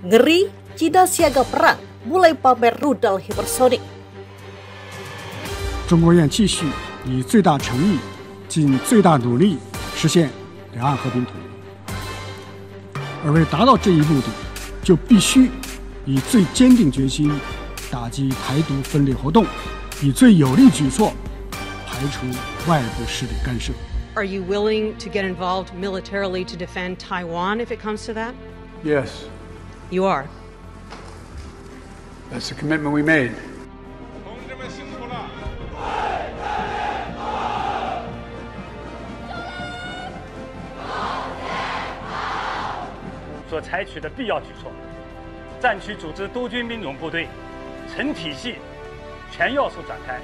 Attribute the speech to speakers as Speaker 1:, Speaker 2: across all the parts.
Speaker 1: Ngeri, China siaga perang, mulai pamer rudal hipersonik.
Speaker 2: 中国愿继续以最大诚意、尽最大努力实现两岸和平统一。而为达到这一目的，就必须以最坚定决心打击台独分裂活动，以最有力举措排除外部势力干涉。
Speaker 3: Are you willing to get involved militarily to defend Taiwan if it comes to that?
Speaker 4: Yes.
Speaker 3: You are.
Speaker 4: That's the commitment we made.
Speaker 5: 同志们辛苦了。
Speaker 6: 所采取的必要举措，战区组织多军兵种部队，成体系、全要素展开，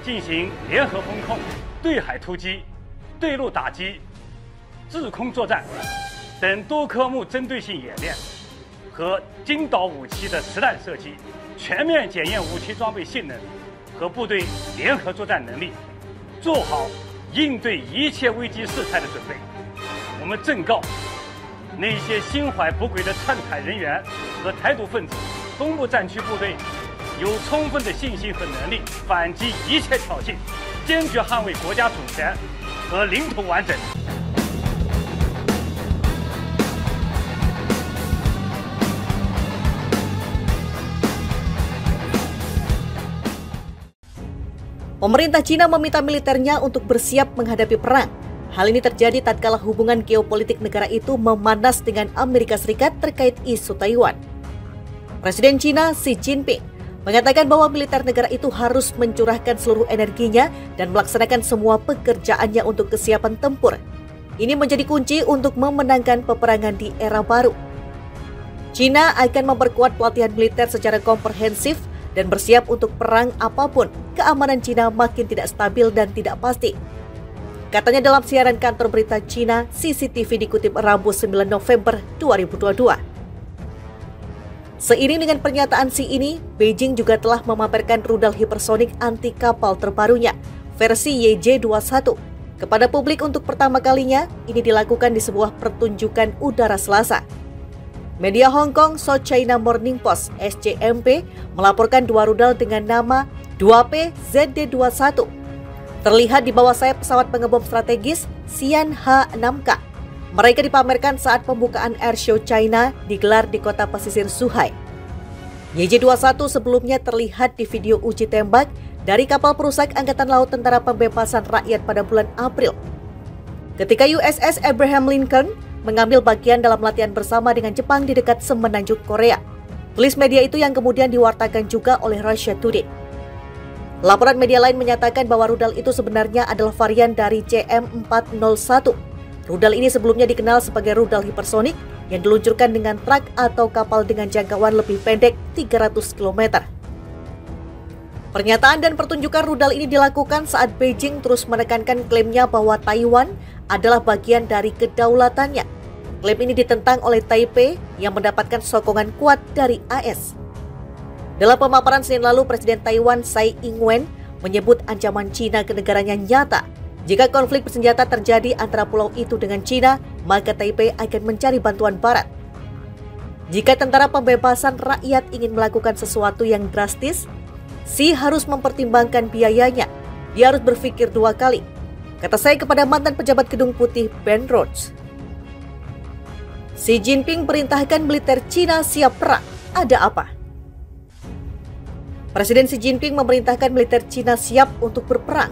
Speaker 6: 进行联合封控、对海突击、对陆打击、制空作战等多科目针对性演练和精导武器的实弹射击，全面检验武器装备性能和部队联合作战能力，做好应对一切危机事态的准备。我们正告那些心怀不轨的篡台人员和台独分子，东部战区部队有充分的信心和能力反击一切挑衅，坚决捍卫国家主权和领土完整。
Speaker 1: Pemerintah Cina meminta militernya untuk bersiap menghadapi perang. Hal ini terjadi tatkala hubungan geopolitik negara itu memanas dengan Amerika Serikat terkait isu Taiwan. Presiden Cina Xi Jinping mengatakan bahwa militer negara itu harus mencurahkan seluruh energinya dan melaksanakan semua pekerjaannya untuk kesiapan tempur. Ini menjadi kunci untuk memenangkan peperangan di era baru. Cina akan memperkuat pelatihan militer secara komprehensif dan bersiap untuk perang apapun. Keamanan Cina makin tidak stabil dan tidak pasti. Katanya dalam siaran kantor berita Cina CCTV dikutip Rabu 9 November 2022. Seiring dengan pernyataan Xi ini, Beijing juga telah memamerkan rudal hipersonik anti kapal terbarunya, versi YJ-21. Kepada publik untuk pertama kalinya, ini dilakukan di sebuah pertunjukan udara Selasa. Media Hong Kong South China Morning Post SCMP melaporkan dua rudal dengan nama 2P ZD-21 terlihat di bawah sayap pesawat pengebom strategis Xi'an H-6K. Mereka dipamerkan saat pembukaan Airshow China digelar di kota pesisir Zhuhai. YJ-21 sebelumnya terlihat di video uji tembak dari kapal perusak Angkatan Laut Tentara Pembebasan Rakyat pada bulan April. Ketika USS Abraham Lincoln mengambil bagian dalam latihan bersama dengan Jepang di dekat semenanjung Korea. Tulis media itu yang kemudian diwartakan juga oleh Russia Today. Laporan media lain menyatakan bahwa rudal itu sebenarnya adalah varian dari CM-401. Rudal ini sebelumnya dikenal sebagai rudal hipersonik yang diluncurkan dengan truk atau kapal dengan jangkauan lebih pendek 300 km. Pernyataan dan pertunjukan rudal ini dilakukan saat Beijing terus menekankan klaimnya bahwa Taiwan adalah bagian dari kedaulatannya. Klaim ini ditentang oleh Taipei yang mendapatkan sokongan kuat dari AS. Dalam pemaparan Senin lalu, Presiden Taiwan Tsai Ing-wen menyebut ancaman Cina ke negaranya nyata. Jika konflik bersenjata terjadi antara pulau itu dengan Cina, maka Taipei akan mencari bantuan Barat. Jika tentara pembebasan rakyat ingin melakukan sesuatu yang drastis, Xi harus mempertimbangkan biayanya. Dia harus berpikir dua kali, kata saya kepada mantan pejabat Gedung Putih Ben Rhodes. Xi Jinping perintahkan militer Cina siap perang. Ada apa? Presiden Xi Jinping memerintahkan militer Cina siap untuk berperang.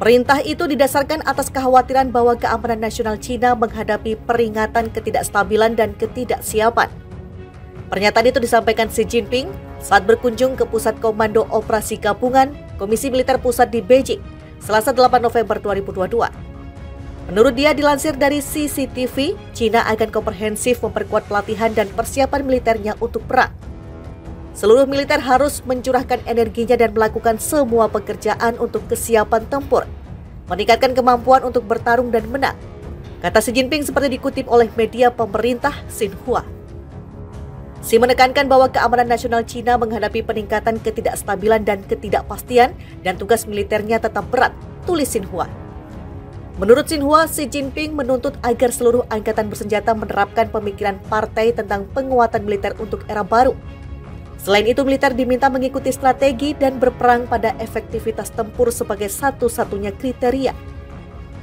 Speaker 1: Perintah itu didasarkan atas kekhawatiran bahwa keamanan nasional Cina menghadapi peringatan ketidakstabilan dan ketidaksiapan. Pernyataan itu disampaikan Xi Jinping saat berkunjung ke Pusat Komando Operasi Gabungan Komisi Militer Pusat di Beijing, Selasa 8 November 2022. Menurut dia, dilansir dari CCTV, Cina akan komprehensif memperkuat pelatihan dan persiapan militernya untuk perang. Seluruh militer harus mencurahkan energinya dan melakukan semua pekerjaan untuk kesiapan tempur, meningkatkan kemampuan untuk bertarung dan menang, kata Xi Jinping seperti dikutip oleh media pemerintah Xinhua. Xi menekankan bahwa keamanan nasional Cina menghadapi peningkatan ketidakstabilan dan ketidakpastian dan tugas militernya tetap berat, tulis Xinhua. Menurut Xinhua, Xi Jinping menuntut agar seluruh angkatan bersenjata menerapkan pemikiran partai tentang penguatan militer untuk era baru. Selain itu, militer diminta mengikuti strategi dan berperang pada efektivitas tempur sebagai satu-satunya kriteria.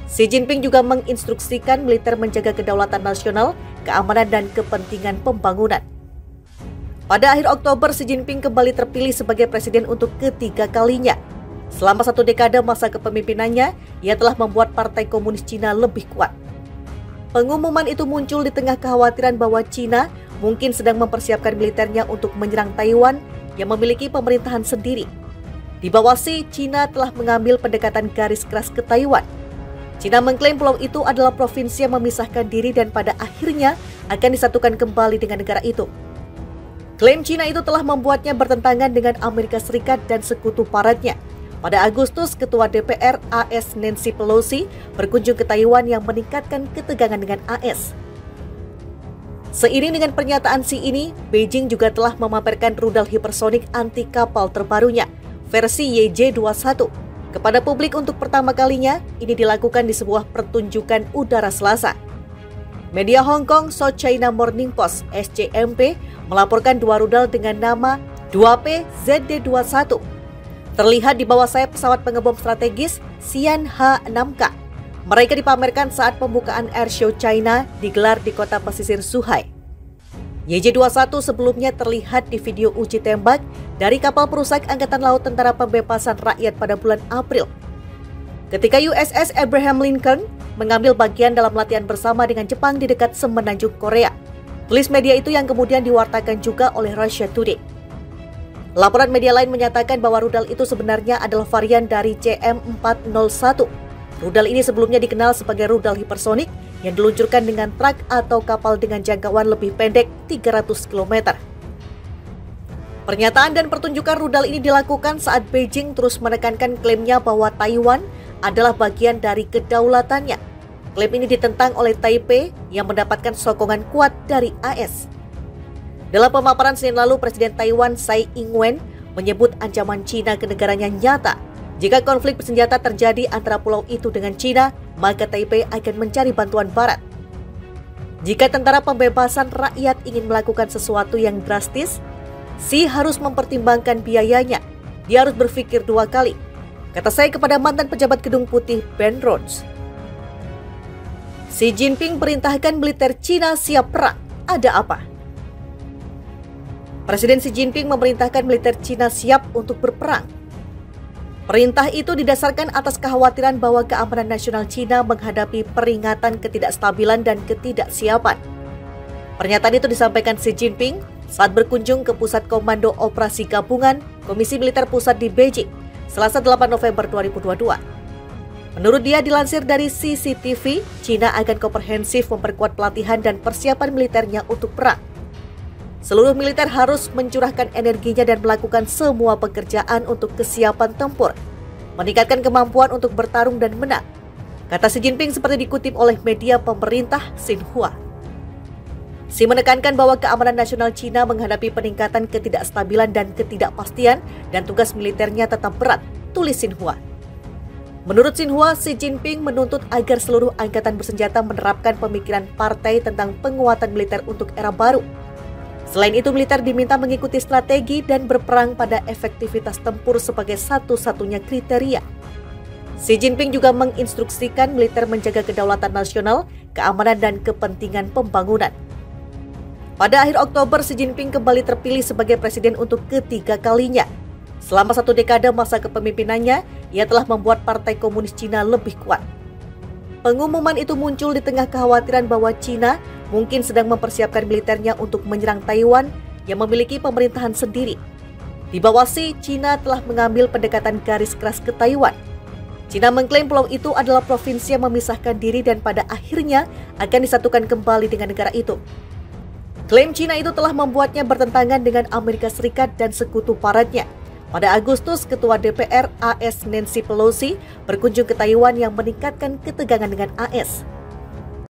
Speaker 1: Xi Jinping juga menginstruksikan militer menjaga kedaulatan nasional, keamanan, dan kepentingan pembangunan. Pada akhir Oktober, Xi Jinping kembali terpilih sebagai presiden untuk ketiga kalinya. Selama 1 dekade masa kepemimpinannya, ia telah membuat Partai Komunis Cina lebih kuat. Pengumuman itu muncul di tengah kekhawatiran bahwa Cina mungkin sedang mempersiapkan militernya untuk menyerang Taiwan yang memiliki pemerintahan sendiri. Di bawah Xi, Cina telah mengambil pendekatan garis keras ke Taiwan. Cina mengklaim pulau itu adalah provinsi yang memisahkan diri dan pada akhirnya akan disatukan kembali dengan negara itu. Klaim Cina itu telah membuatnya bertentangan dengan Amerika Serikat dan sekutu paratnya. Pada Agustus, Ketua DPR AS Nancy Pelosi berkunjung ke Taiwan yang meningkatkan ketegangan dengan AS. Seiring dengan pernyataan Xi ini, Beijing juga telah memamerkan rudal hipersonik anti kapal terbarunya, versi YJ-21. Kepada publik untuk pertama kalinya, ini dilakukan di sebuah pertunjukan udara Selasa. Media Hong Kong South China Morning Post (SCMP) melaporkan 2 rudal dengan nama 2P ZD-21. Terlihat di bawah sayap pesawat pengebom strategis Xi'an H-6K. Mereka dipamerkan saat pembukaan Airshow China digelar di kota pesisir Zhuhai. YJ-21 sebelumnya terlihat di video uji tembak dari kapal perusak Angkatan Laut Tentara Pembebasan Rakyat pada bulan April. Ketika USS Abraham Lincoln mengambil bagian dalam latihan bersama dengan Jepang di dekat semenanjung Korea. Tulis media itu yang kemudian diwartakan juga oleh Russia Today. Laporan media lain menyatakan bahwa rudal itu sebenarnya adalah varian dari CM-401. Rudal ini sebelumnya dikenal sebagai rudal hipersonik yang diluncurkan dengan truk atau kapal dengan jangkauan lebih pendek 300 km. Pernyataan dan pertunjukan rudal ini dilakukan saat Beijing terus menekankan klaimnya bahwa Taiwan adalah bagian dari kedaulatannya. Klaim ini ditentang oleh Taipei yang mendapatkan sokongan kuat dari AS. Dalam pemaparan Senin lalu, Presiden Taiwan Tsai Ing-wen menyebut ancaman Cina ke negaranya nyata. Jika konflik bersenjata terjadi antara pulau itu dengan Cina, maka Taipei akan mencari bantuan Barat. Jika tentara pembebasan rakyat ingin melakukan sesuatu yang drastis, Xi harus mempertimbangkan biayanya. Dia harus berpikir 2 kali, kata saya kepada mantan pejabat Gedung Putih Ben Rhodes. Xi Jinping perintahkan militer Cina siap perang. Ada apa? Presiden Xi Jinping memerintahkan militer Cina siap untuk berperang. Perintah itu didasarkan atas kekhawatiran bahwa keamanan nasional Cina menghadapi peringatan ketidakstabilan dan ketidaksiapan. Pernyataan itu disampaikan Xi Jinping saat berkunjung ke Pusat Komando Operasi Gabungan Komisi Militer Pusat di Beijing, Selasa 8 November 2022. Menurut dia, dilansir dari CCTV, Cina akan komprehensif memperkuat pelatihan dan persiapan militernya untuk perang. Seluruh militer harus mencurahkan energinya dan melakukan semua pekerjaan untuk kesiapan tempur, meningkatkan kemampuan untuk bertarung dan menang, kata Xi Jinping seperti dikutip oleh media pemerintah Xinhua. Xi menekankan bahwa keamanan nasional Cina menghadapi peningkatan ketidakstabilan dan ketidakpastian dan tugas militernya tetap berat, tulis Xinhua. Menurut Xinhua, Xi Jinping menuntut agar seluruh angkatan bersenjata menerapkan pemikiran partai tentang penguatan militer untuk era baru. Selain itu, militer diminta mengikuti strategi dan berperang pada efektivitas tempur sebagai satu-satunya kriteria. Xi Jinping juga menginstruksikan militer menjaga kedaulatan nasional, keamanan, dan kepentingan pembangunan. Pada akhir Oktober, Xi Jinping kembali terpilih sebagai presiden untuk ketiga kalinya. Selama 1 dekade masa kepemimpinannya, ia telah membuat Partai Komunis Cina lebih kuat. Pengumuman itu muncul di tengah kekhawatiran bahwa Cina mungkin sedang mempersiapkan militernya untuk menyerang Taiwan yang memiliki pemerintahan sendiri. Di bawah Xi, Cina telah mengambil pendekatan garis keras ke Taiwan. Cina mengklaim pulau itu adalah provinsi yang memisahkan diri dan pada akhirnya akan disatukan kembali dengan negara itu. Klaim Cina itu telah membuatnya bertentangan dengan Amerika Serikat dan sekutu paratnya. Pada Agustus, Ketua DPR AS Nancy Pelosi berkunjung ke Taiwan yang meningkatkan ketegangan dengan AS.